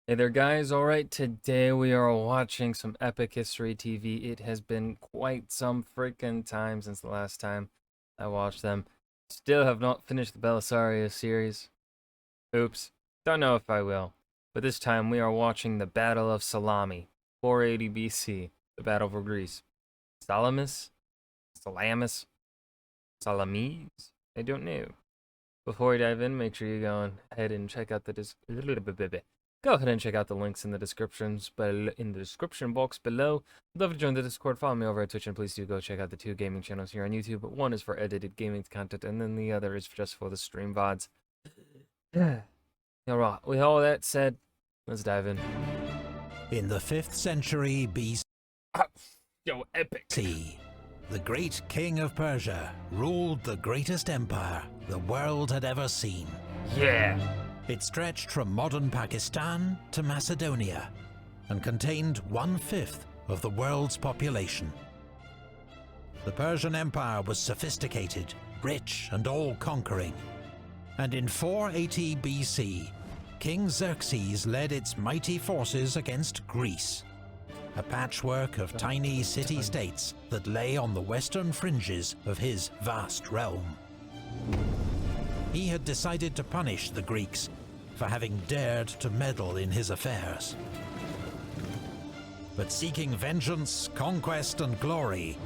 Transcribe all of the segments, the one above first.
Hey there, guys. All right, today we are watching some epic history TV. It has been quite some freaking time since the last time I watched them. Still have not finished the Belisario series. Oops. Don't know if I will. But this time we are watching the Battle of Salami, 480 BC, the battle for Greece. Salamis? Salamis? Salamis? I don't know. Before we dive in, make sure you go ahead and check out the go ahead and check out the links in the description box below. I'd love to join the Discord. Follow me over at Twitch, and please do go check out the two gaming channels here on YouTube. One is for edited gaming content, and then the other is just for the stream VODs. All right. With all that said, let's dive in. In the 5th century BC, Yo, epic. the great king of Persia ruled the greatest empire the world had ever seen. Yeah. It stretched from modern Pakistan to Macedonia and contained 1/5 of the world's population. The Persian Empire was sophisticated, rich and all-conquering. And in 480 BC, King Xerxes led its mighty forces against Greece, a patchwork of tiny city-states that lay on the western fringes of his vast realm. He had decided to punish the Greeks for having dared to meddle in his affairs. But seeking vengeance, conquest and glory,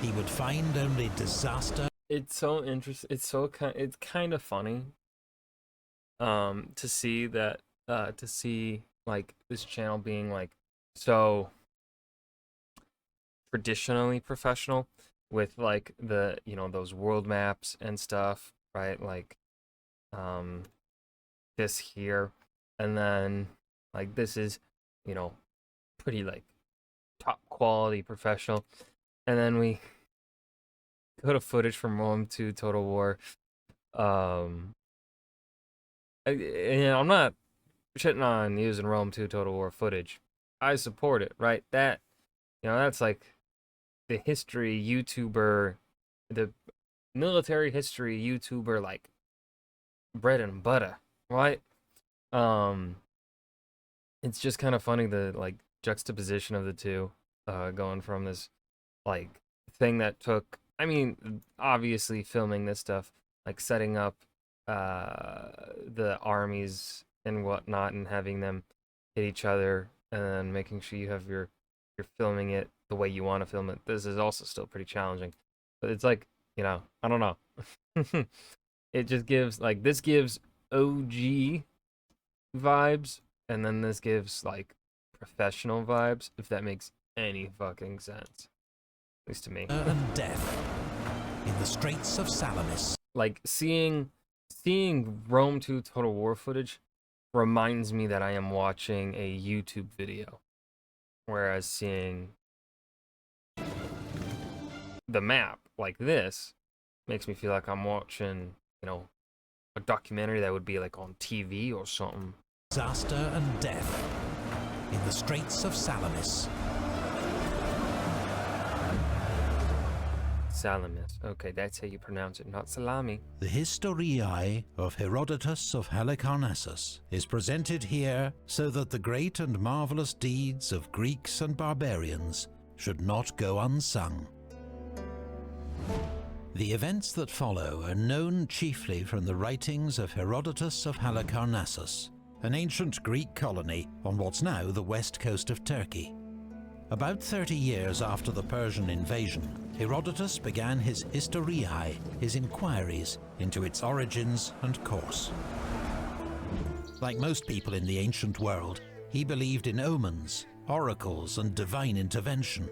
he would find only disaster. It's so interesting. It's kind of funny to see that like this channel being like so traditionally professional with like the those world maps and stuff, right? Like this here, and then like this is pretty like top quality professional, and then we go to footage from Rome 2 Total War. I'm not shitting on using Rome 2 Total War footage. I support it, right? That's like the history YouTuber, the military history YouTuber, like bread and butter, right? It's just kind of funny the like juxtaposition of the two, going from this like thing that took, I mean, obviously filming this stuff, like setting up the armies and whatnot and having them hit each other, and then making sure you're filming it the way you want to film it. This is also still pretty challenging, but it's like, I don't know. It just gives like, this gives OG vibes, and then this gives like professional vibes, if that makes any fucking sense, at least to me. And death in the Straits of Salamis. Like seeing Rome 2 Total War footage reminds me that I am watching a YouTube video, whereas seeing the map like this makes me feel like I'm watching, a documentary that would be like on TV or something. Disaster and death in the Straits of Salamis. Salamis. Okay, that's how you pronounce it, not salami. The Historiae of Herodotus of Halicarnassus is presented here so that the great and marvelous deeds of Greeks and barbarians should not go unsung. The events that follow are known chiefly from the writings of Herodotus of Halicarnassus, an ancient Greek colony on what's now the west coast of Turkey. About 30 years after the Persian invasion, Herodotus began his Historiae, his inquiries into its origins and course. Like most people in the ancient world, he believed in omens, oracles, and divine intervention.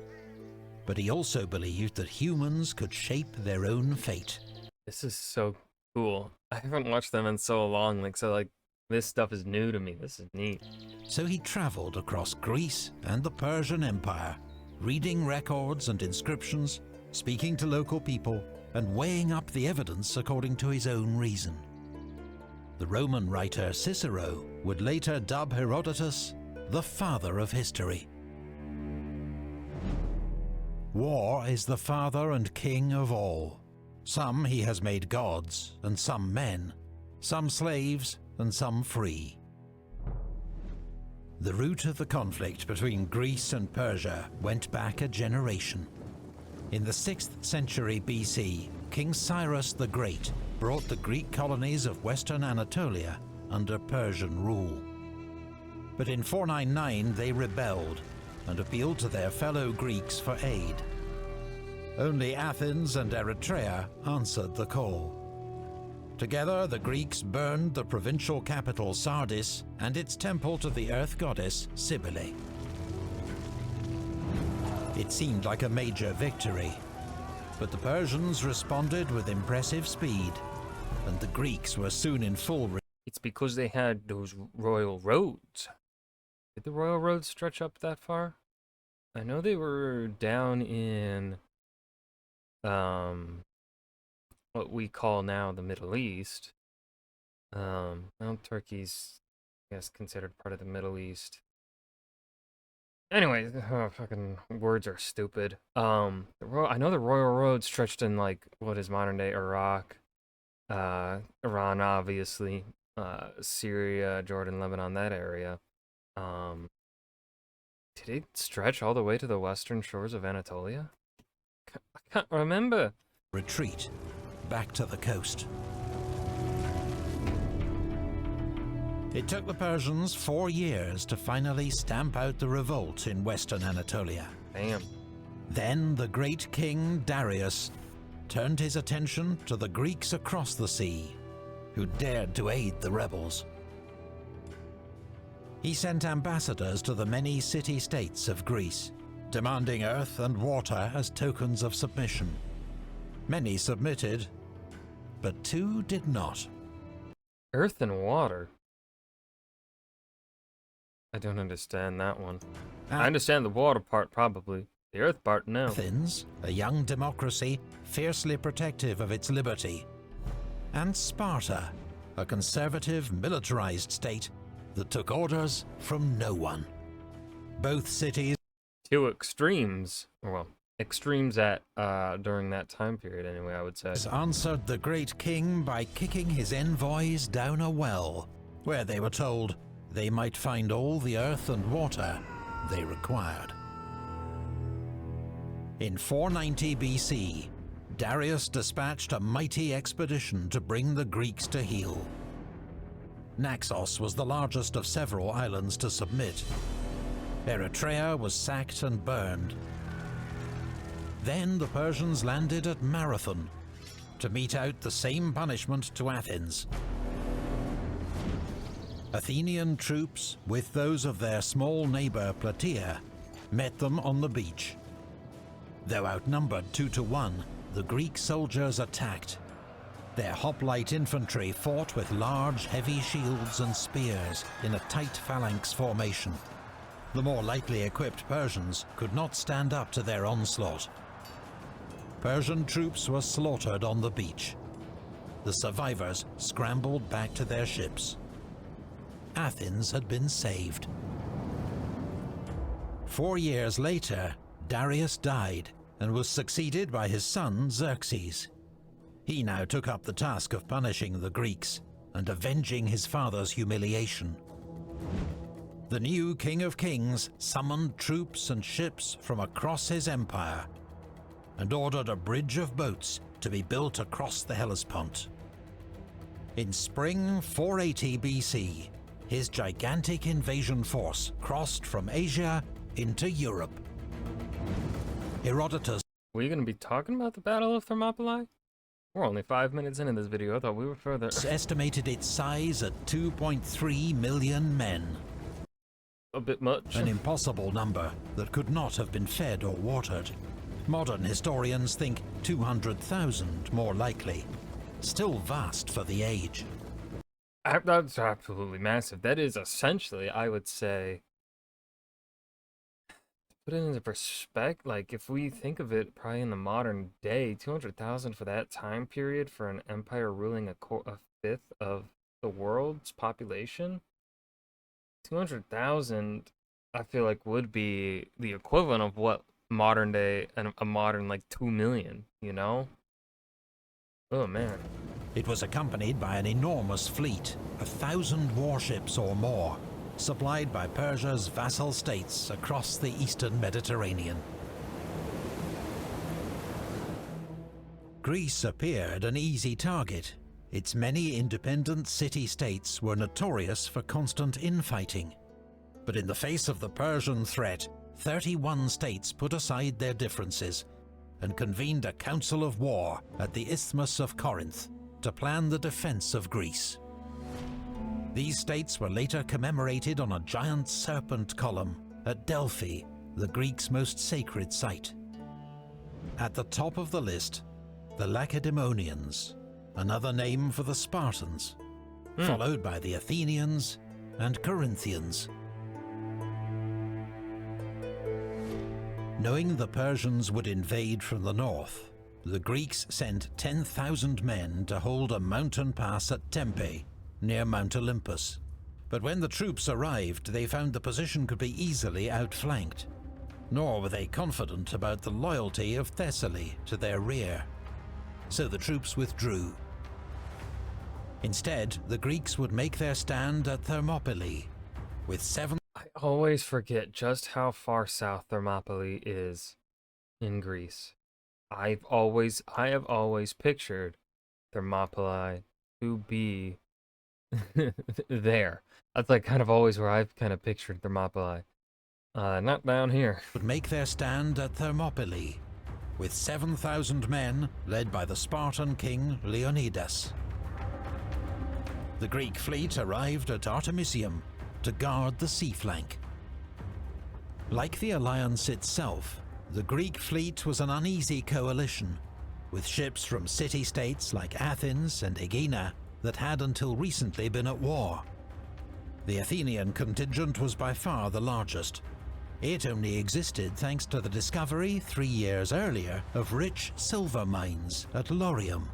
But he also believed that humans could shape their own fate. This is so cool. I haven't watched them in so long, like this stuff is new to me. This is neat. So he traveled across Greece and the Persian Empire, reading records and inscriptions, speaking to local people, and weighing up the evidence according to his own reason. The Roman writer Cicero would later dub Herodotus the father of history. War is the father and king of all. Some he has made gods, and some men, some slaves, and some free. The root of the conflict between Greece and Persia went back a generation. In the 6th century BC, King Cyrus the Great brought the Greek colonies of western Anatolia under Persian rule. But in 499 they rebelled and appealed to their fellow Greeks for aid. Only Athens and Eretria answered the call. Together, the Greeks burned the provincial capital Sardis and its temple to the earth goddess Cybele. It seemed like a major victory, but the Persians responded with impressive speed, and the Greeks were soon in full It's because they had those royal roads. Did the royal roads stretch up that far? I know they were down in what we call now the Middle East. Now Turkey's, I guess, considered part of the Middle East. Anyway, fucking words are stupid. I know the royal road stretched in like what is modern day Iraq, Iran, obviously, Syria, Jordan, Lebanon, that area. Did it stretch all the way to the western shores of Anatolia? I can't remember. retreat back to the coast. It took the Persians 4 years to finally stamp out the revolt in western Anatolia. Damn. Then the great king Darius turned his attention to the Greeks across the sea, who dared to aid the rebels. He sent ambassadors to the many city-states of Greece, demanding earth and water as tokens of submission. Many submitted, but 2 did not. Earth and water? I don't understand that one. I understand the water part, probably. The earth part, no. Athens, a young democracy fiercely protective of its liberty. And Sparta, a conservative, militarized state that took orders from no one. Both cities... 2 extremes. Well, extremes at, during that time period, anyway, I would say. answered the great king by kicking his envoys down a well, where they were told they might find all the earth and water they required. In 490 BC, Darius dispatched a mighty expedition to bring the Greeks to heel. Naxos was the largest of several islands to submit. Eretria was sacked and burned. Then the Persians landed at Marathon to mete out the same punishment to Athens. Athenian troops, with those of their small neighbour Plataea, met them on the beach. Though outnumbered 2 to 1, the Greek soldiers attacked. Their hoplite infantry fought with large, heavy shields and spears in a tight phalanx formation. The more lightly equipped Persians could not stand up to their onslaught. Persian troops were slaughtered on the beach. The survivors scrambled back to their ships. Athens had been saved. 4 years later, Darius died and was succeeded by his son Xerxes. He now took up the task of punishing the Greeks and avenging his father's humiliation. The new King of Kings summoned troops and ships from across his empire and ordered a bridge of boats to be built across the Hellespont. In spring 480 BC, his gigantic invasion force crossed from Asia into Europe. Herodotus... Were you going to be talking about the Battle of Thermopylae? We're only 5 minutes into this video. I thought we were further. estimated its size at 2.3 million men. A bit much. An impossible number that could not have been fed or watered. Modern historians think 200,000 more likely. Still vast for the age. That's absolutely massive. That is essentially, I would say, put it into perspective, like if we think of it probably in the modern day, 200,000 for that time period for an empire ruling a fifth of the world's population, 200,000 I feel like would be the equivalent of what modern day, and a modern like 2 million, you know? Oh man. It was accompanied by an enormous fleet, 1,000 warships or more, supplied by Persia's vassal states across the eastern Mediterranean. Greece appeared an easy target. Its many independent city-states were notorious for constant infighting. But in the face of the Persian threat, 31 states put aside their differences and convened a council of war at the Isthmus of Corinth to plan the defense of Greece. These states were later commemorated on a giant serpent column at Delphi, the Greeks' most sacred site. At the top of the list, the Lacedaemonians, another name for the Spartans, followed by the Athenians and Corinthians. Knowing the Persians would invade from the north, the Greeks sent 10,000 men to hold a mountain pass at Tempe, near Mount Olympus. But when the troops arrived, they found the position could be easily outflanked. Nor were they confident about the loyalty of Thessaly to their rear. So the troops withdrew. Instead, the Greeks would make their stand at Thermopylae, with 7... I always forget just how far south Thermopylae is in Greece. I have always pictured Thermopylae to be there. That's like kind of always where I've kind of pictured Thermopylae. Not down here. Would make their stand at Thermopylae, with 7,000 men led by the Spartan king Leonidas. The Greek fleet arrived at Artemisium to guard the sea flank. Like the alliance itself, the Greek fleet was an uneasy coalition, with ships from city-states like Athens and Aegina that had until recently been at war. The Athenian contingent was by far the largest. It only existed thanks to the discovery 3 years earlier of rich silver mines at Laurium.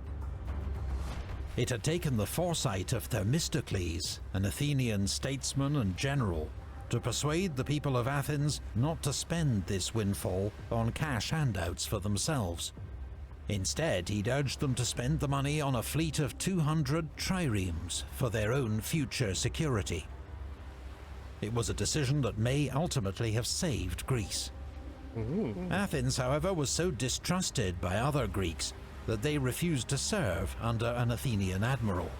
It had taken the foresight of Themistocles, an Athenian statesman and general, to persuade the people of Athens not to spend this windfall on cash handouts for themselves. Instead, he'd urged them to spend the money on a fleet of 200 triremes for their own future security. It was a decision that may ultimately have saved Greece. Athens, however, was so distrusted by other Greeks that they refused to serve under an Athenian admiral.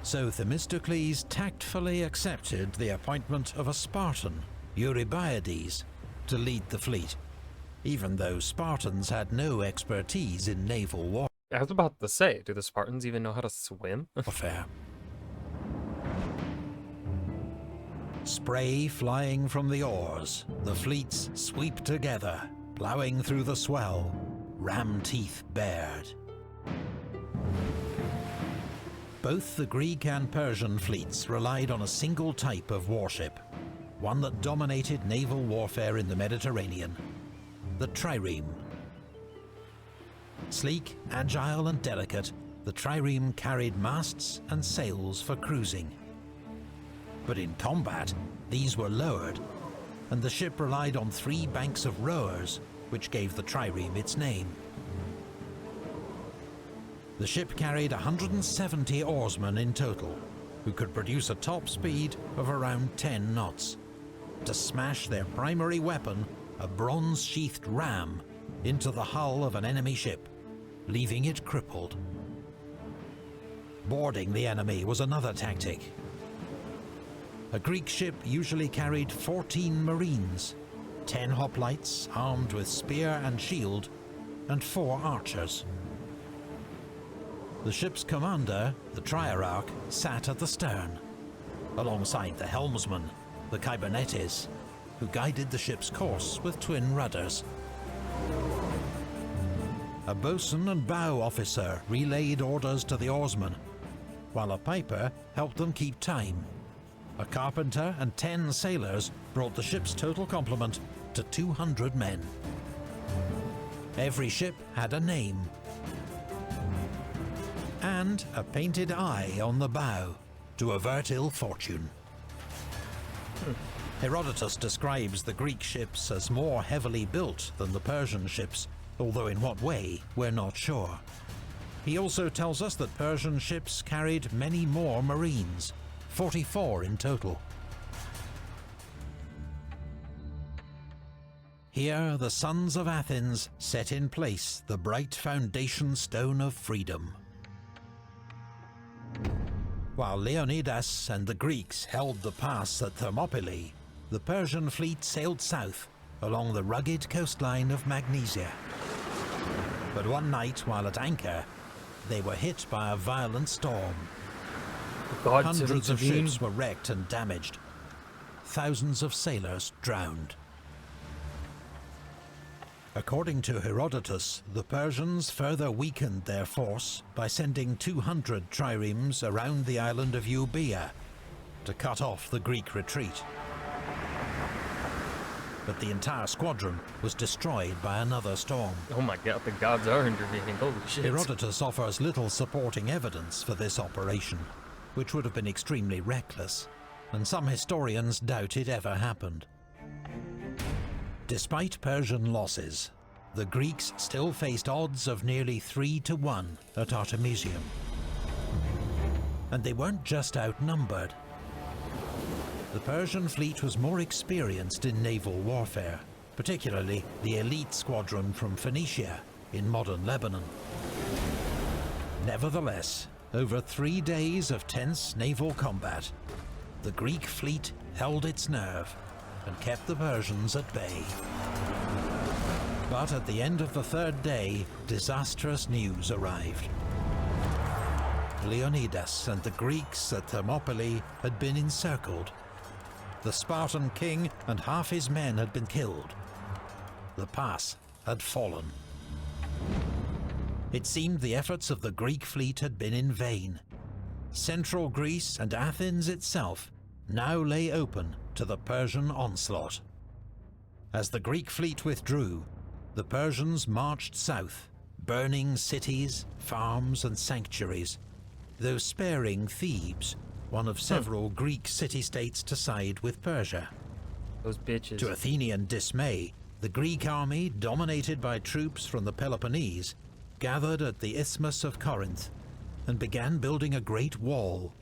So Themistocles tactfully accepted the appointment of a Spartan, Eurybiades, to lead the fleet, even though Spartans had no expertise in naval warfare. I was about to say, do the Spartans even know how to swim? Spray flying from the oars, the fleets sweep together, ploughing through the swell, ram teeth bared. Both the Greek and Persian fleets relied on a single type of warship, one that dominated naval warfare in the Mediterranean, the trireme. Sleek, agile and delicate, the trireme carried masts and sails for cruising. But in combat, these were lowered, and the ship relied on 3 banks of rowers, which gave the trireme its name. The ship carried 170 oarsmen in total, who could produce a top speed of around 10 knots, to smash their primary weapon, a bronze-sheathed ram, into the hull of an enemy ship, leaving it crippled. Boarding the enemy was another tactic. A Greek ship usually carried 14 marines, 10 hoplites armed with spear and shield, and 4 archers. The ship's commander, the Triarch, sat at the stern, alongside the helmsman, the Kybernetes, who guided the ship's course with twin rudders. A boatswain and bow officer relayed orders to the oarsmen, while a piper helped them keep time. A carpenter and 10 sailors brought the ship's total complement to 200 men. Every ship had a name, and a painted eye on the bow to avert ill fortune. Herodotus describes the Greek ships as more heavily built than the Persian ships, although in what way, we're not sure. He also tells us that Persian ships carried many more marines, 44 in total. Here, the sons of Athens set in place the bright foundation stone of freedom. While Leonidas and the Greeks held the pass at Thermopylae, the Persian fleet sailed south along the rugged coastline of Magnesia. But one night, while at anchor, they were hit by a violent storm. Hundreds of ships were wrecked and damaged. Thousands of sailors drowned. According to Herodotus, the Persians further weakened their force by sending 200 triremes around the island of Euboea to cut off the Greek retreat. But the entire squadron was destroyed by another storm. Oh my god, the gods are intervening, holy shit. Herodotus offers little supporting evidence for this operation, which would have been extremely reckless, and some historians doubt it ever happened. Despite Persian losses, the Greeks still faced odds of nearly 3-1 at Artemisium. And they weren't just outnumbered. The Persian fleet was more experienced in naval warfare, particularly the elite squadron from Phoenicia in modern Lebanon. Nevertheless, over 3 days of tense naval combat, the Greek fleet held its nerve and kept the Persians at bay. But at the end of the third day, disastrous news arrived. Leonidas and the Greeks at Thermopylae had been encircled. The Spartan king and half his men had been killed. The pass had fallen. It seemed the efforts of the Greek fleet had been in vain. Central Greece and Athens itself now lay open to the Persian onslaught. As the Greek fleet withdrew, the Persians marched south, burning cities, farms, and sanctuaries, though sparing Thebes, one of several Greek city-states to side with Persia. Those bitches. To Athenian dismay, the Greek army, dominated by troops from the Peloponnese, gathered at the Isthmus of Corinth and began building a great wall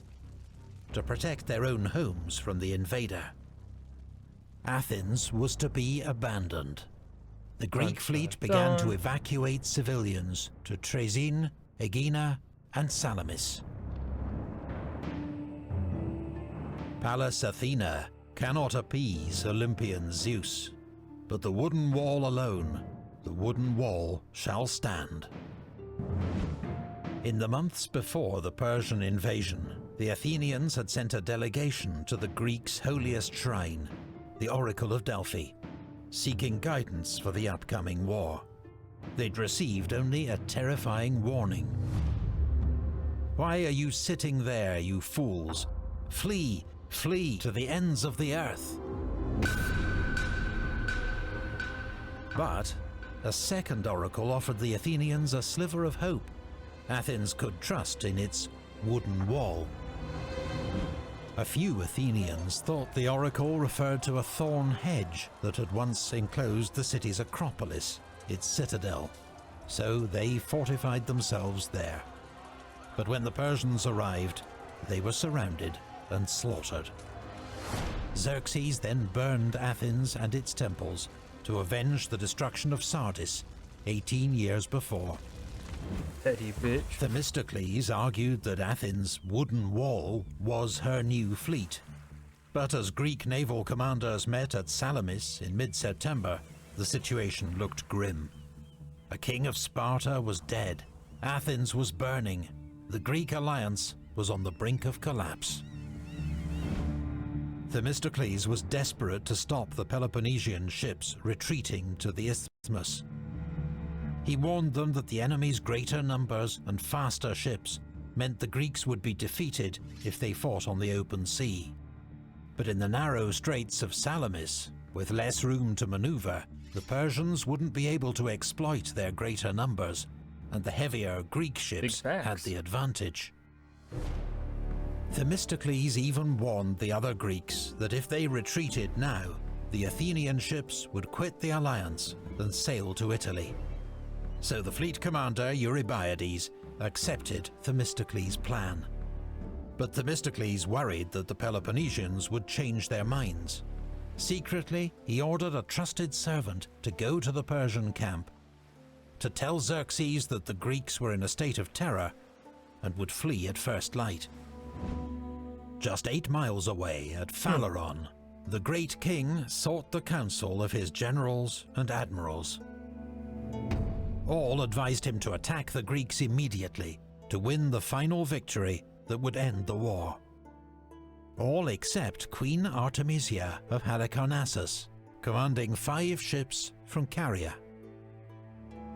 to protect their own homes from the invader. Athens was to be abandoned. The Greek fleet began to evacuate civilians to Troezen, Aegina, and Salamis. Pallas Athena cannot appease Olympian Zeus, but the wooden wall alone, the wooden wall shall stand. In the months before the Persian invasion, the Athenians had sent a delegation to the Greeks' holiest shrine, the Oracle of Delphi, seeking guidance for the upcoming war. They'd received only a terrifying warning. "Why are you sitting there, you fools? Flee! Flee to the ends of the earth." But a second oracle offered the Athenians a sliver of hope. Athens could trust in its wooden wall. A few Athenians thought the oracle referred to a thorn hedge that had once enclosed the city's Acropolis, its citadel, so they fortified themselves there. But when the Persians arrived, they were surrounded and slaughtered. Xerxes then burned Athens and its temples to avenge the destruction of Sardis 18 years before. Petty bitch. Themistocles argued that Athens' wooden wall was her new fleet. But as Greek naval commanders met at Salamis in mid-September, the situation looked grim. A king of Sparta was dead, Athens was burning, the Greek alliance was on the brink of collapse. Themistocles was desperate to stop the Peloponnesian ships retreating to the isthmus. He warned them that the enemy's greater numbers and faster ships meant the Greeks would be defeated if they fought on the open sea. But in the narrow straits of Salamis, with less room to maneuver, the Persians wouldn't be able to exploit their greater numbers, and the heavier Greek ships had the advantage. Themistocles even warned the other Greeks that if they retreated now, the Athenian ships would quit the alliance and sail to Italy. So the fleet commander Eurybiades accepted Themistocles' plan. But Themistocles worried that the Peloponnesians would change their minds. Secretly, he ordered a trusted servant to go to the Persian camp, to tell Xerxes that the Greeks were in a state of terror and would flee at first light. Just 8 miles away at Phaleron, the great king sought the counsel of his generals and admirals. All advised him to attack the Greeks immediately to win the final victory that would end the war. All except Queen Artemisia of Halicarnassus, commanding 5 ships from Caria.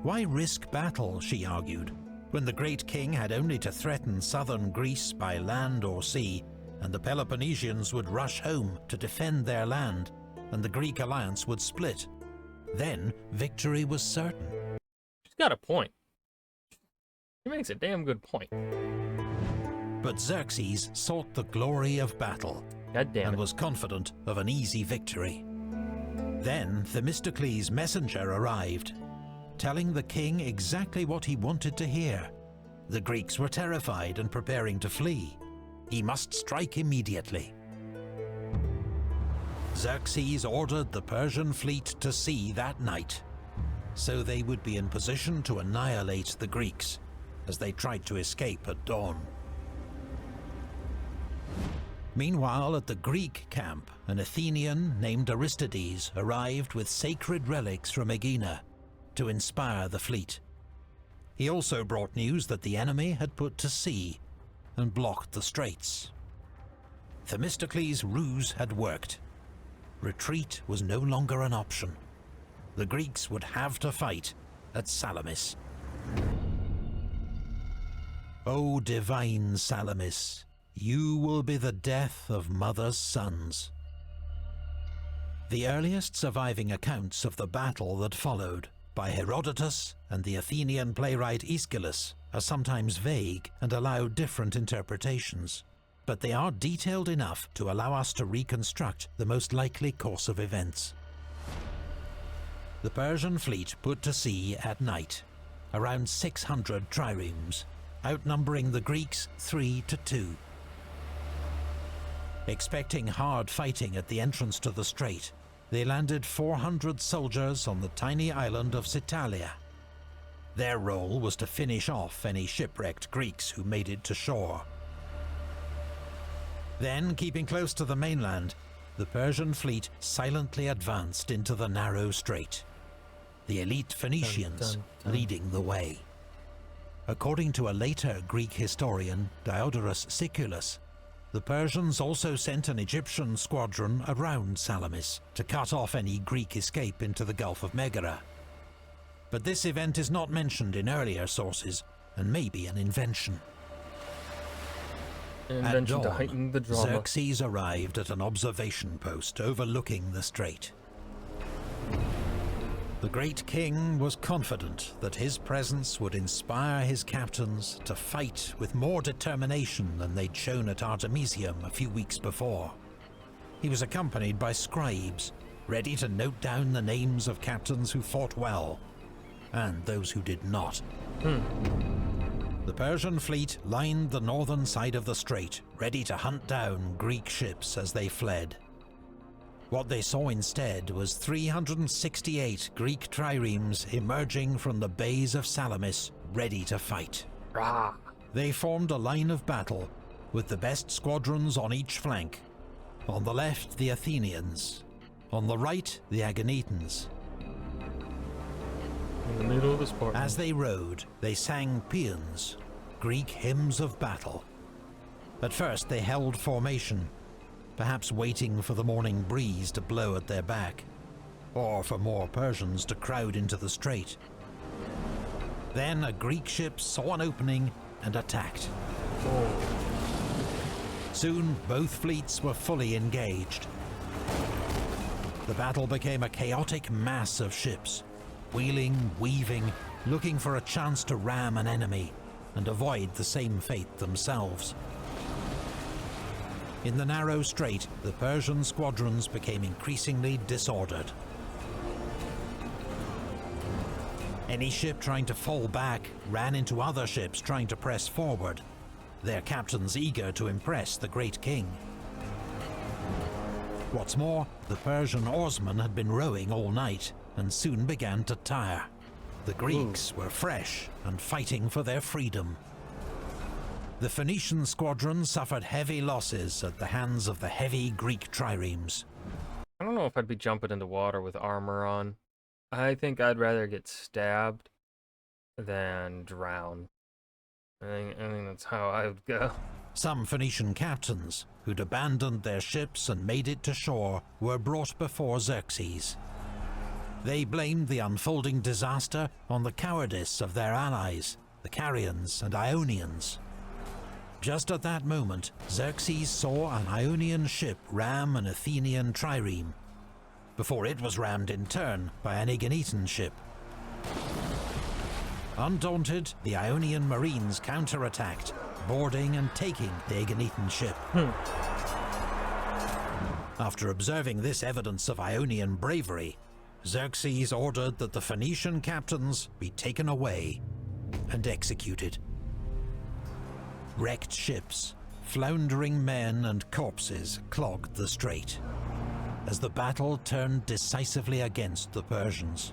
Why risk battle, she argued, when the great king had only to threaten southern Greece by land or sea, and the Peloponnesians would rush home to defend their land, and the Greek alliance would split. Then victory was certain. She's got a point. She makes a damn good point. But Xerxes sought the glory of battle, God damn and it. was confident of an easy victory. Then Themistocles' messenger arrived, telling the king exactly what he wanted to hear. The Greeks were terrified and preparing to flee. He must strike immediately. Xerxes ordered the Persian fleet to sea that night, so they would be in position to annihilate the Greeks as they tried to escape at dawn. Meanwhile, at the Greek camp, an Athenian named Aristides arrived with sacred relics from Aegina to inspire the fleet. He also brought news that the enemy had put to sea and blocked the straits. Themistocles' ruse had worked. Retreat was no longer an option. The Greeks would have to fight at Salamis. O divine Salamis, you will be the death of mothers' sons. The earliest surviving accounts of the battle that followed, by Herodotus and the Athenian playwright Aeschylus, are sometimes vague and allow different interpretations, but they are detailed enough to allow us to reconstruct the most likely course of events. The Persian fleet put to sea at night, around 600 triremes, outnumbering the Greeks 3-2. Expecting hard fighting at the entrance to the strait, they landed 400 soldiers on the tiny island of Sitalia. Their role was to finish off any shipwrecked Greeks who made it to shore. Then, keeping close to the mainland, the Persian fleet silently advanced into the narrow strait, the elite Phoenicians leading the way. According to a later Greek historian, Diodorus Siculus, the Persians also sent an Egyptian squadron around Salamis to cut off any Greek escape into the Gulf of Megara. But this event is not mentioned in earlier sources, and may be an invention. An At invention to dawn, heighten the drama. Xerxes arrived at an observation post overlooking the strait. The great king was confident that his presence would inspire his captains to fight with more determination than they'd shown at Artemisium a few weeks before. He was accompanied by scribes, ready to note down the names of captains who fought well, and those who did not. The Persian fleet lined the northern side of the strait, ready to hunt down Greek ships as they fled. What they saw instead was 368 Greek triremes emerging from the bays of Salamis, ready to fight. Rah. They formed a line of battle, with the best squadrons on each flank. On the left, the Athenians. On the right, the Aeginetans. In the middle of the sport. As they rode, they sang paeans, Greek hymns of battle. At first they held formation, perhaps waiting for the morning breeze to blow at their back, or for more Persians to crowd into the strait. Then a Greek ship saw an opening and attacked. Soon both fleets were fully engaged. The battle became a chaotic mass of ships, wheeling, weaving, looking for a chance to ram an enemy and avoid the same fate themselves. In the narrow strait, the Persian squadrons became increasingly disordered. Any ship trying to fall back ran into other ships trying to press forward, their captains eager to impress the great king. What's more, the Persian oarsmen had been rowing all night and soon began to tire. The Greeks were fresh and fighting for their freedom. The Phoenician squadron suffered heavy losses at the hands of the heavy Greek triremes. I don't know if I'd be jumping in the water with armor on. I think I'd rather get stabbed than drown. I think that's how I would go. Some Phoenician captains, who'd abandoned their ships and made it to shore, were brought before Xerxes. They blamed the unfolding disaster on the cowardice of their allies, the Carians and Ionians. Just at that moment, Xerxes saw an Ionian ship ram an Athenian trireme, before it was rammed in turn by an Aeginetan ship. Undaunted, the Ionian marines counterattacked, boarding and taking the Aeginetan ship. After observing this evidence of Ionian bravery, Xerxes ordered that the Phoenician captains be taken away and executed. Wrecked ships, floundering men and corpses clogged the strait, as the battle turned decisively against the Persians.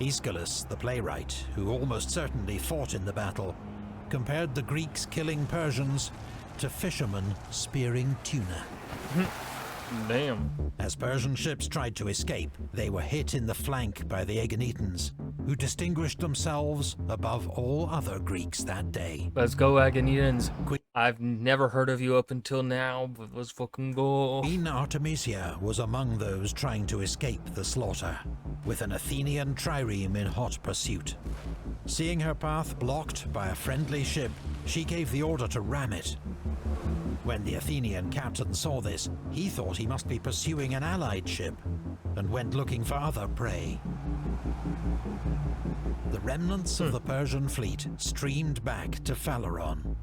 Aeschylus, the playwright, who almost certainly fought in the battle, compared the Greeks killing Persians to fishermen spearing tuna. Damn. As Persian ships tried to escape, they were hit in the flank by the Aeginetans, who distinguished themselves above all other Greeks that day. Let's go, Aeginetans. I've never heard of you up until now, but let's fucking go. Queen Artemisia was among those trying to escape the slaughter, with an Athenian trireme in hot pursuit. Seeing her path blocked by a friendly ship, she gave the order to ram it. When the Athenian captain saw this, he thought he must be pursuing an allied ship, and went looking for other prey. The remnants of the Persian fleet streamed back to Phaleron.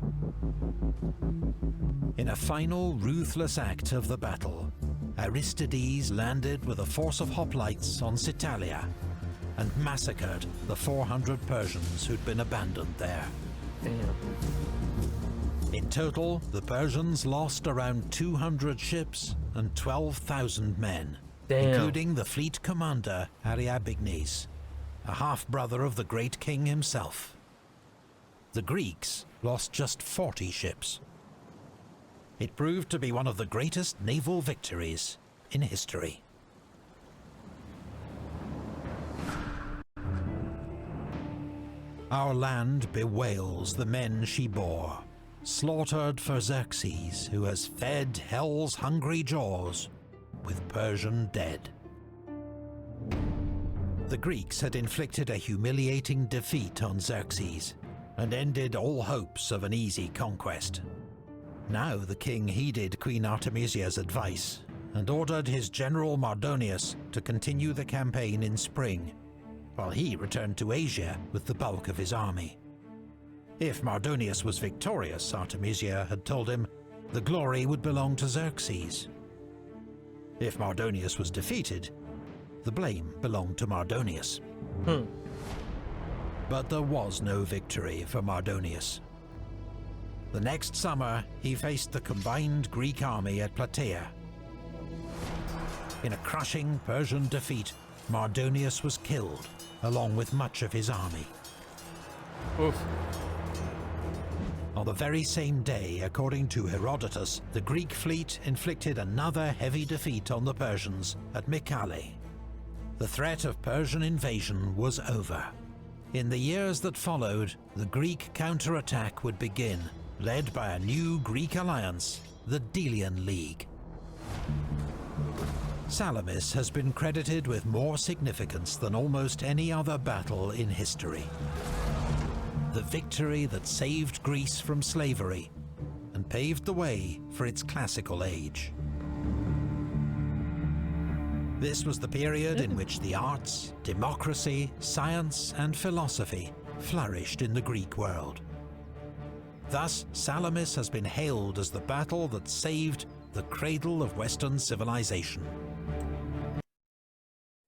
In a final ruthless act of the battle, Aristides landed with a force of hoplites on Citalia and massacred the 400 Persians who'd been abandoned there. Damn. In total, the Persians lost around 200 ships and 12,000 men, including the fleet commander Ariabignes, a half-brother of the great king himself. The Greeks lost just 40 ships. It proved to be one of the greatest naval victories in history. Our land bewails the men she bore, slaughtered for Xerxes, who has fed hell's hungry jaws with Persian dead. The Greeks had inflicted a humiliating defeat on Xerxes and ended all hopes of an easy conquest. Now the king heeded Queen Artemisia's advice and ordered his general Mardonius to continue the campaign in spring, while he returned to Asia with the bulk of his army. If Mardonius was victorious, Artemisia had told him, the glory would belong to Xerxes. If Mardonius was defeated, the blame belonged to Mardonius. But there was no victory for Mardonius. The next summer, he faced the combined Greek army at Plataea. In a crushing Persian defeat, Mardonius was killed, along with much of his army. Oof. On the very same day, according to Herodotus, the Greek fleet inflicted another heavy defeat on the Persians at Mycale. The threat of Persian invasion was over. In the years that followed, the Greek counterattack would begin, led by a new Greek alliance, the Delian League. Salamis has been credited with more significance than almost any other battle in history. The victory that saved Greece from slavery and paved the way for its classical age. This was the period in which the arts, democracy, science, and philosophy flourished in the Greek world. Thus, Salamis has been hailed as the battle that saved the cradle of Western civilization.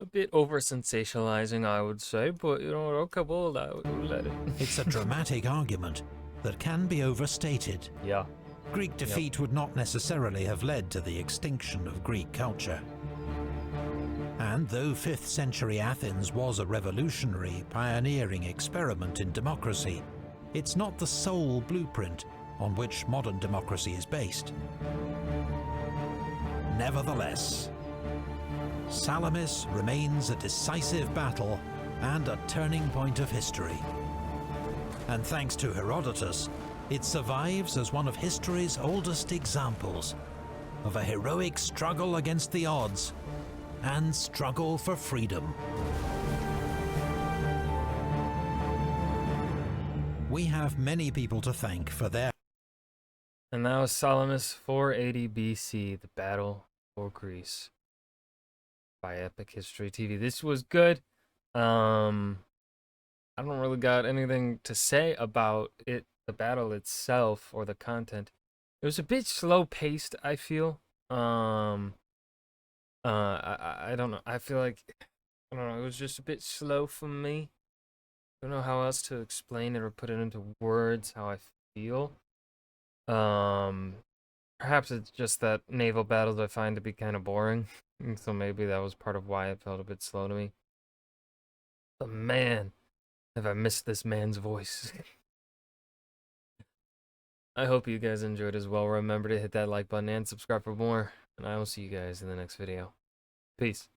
A bit over-sensationalizing, I would say, but you know, okay, we'll let it. It's a dramatic argument that can be overstated. Yeah. Greek defeat would not necessarily have led to the extinction of Greek culture. And though 5th century Athens was a revolutionary, pioneering experiment in democracy, it's not the sole blueprint on which modern democracy is based. Nevertheless, Salamis remains a decisive battle and a turning point of history. And thanks to Herodotus, it survives as one of history's oldest examples of a heroic struggle against the odds and struggle for freedom. We have many people to thank for their... And that was Salamis 480 BC, the Battle for Greece, by Epic History TV. This was good. I don't really got anything to say about it, the battle itself, or the content. It was a bit slow paced, I feel. I don't know. I feel like, I don't know, it was just a bit slow for me. I don't know how else to explain it or put it into words how I feel. Perhaps it's just that naval battles I find to be kind of boring. So maybe that was part of why it felt a bit slow to me. But man, have I missed this man's voice. I hope you guys enjoyed as well. Remember to hit that like button and subscribe for more. And I will see you guys in the next video. Peace.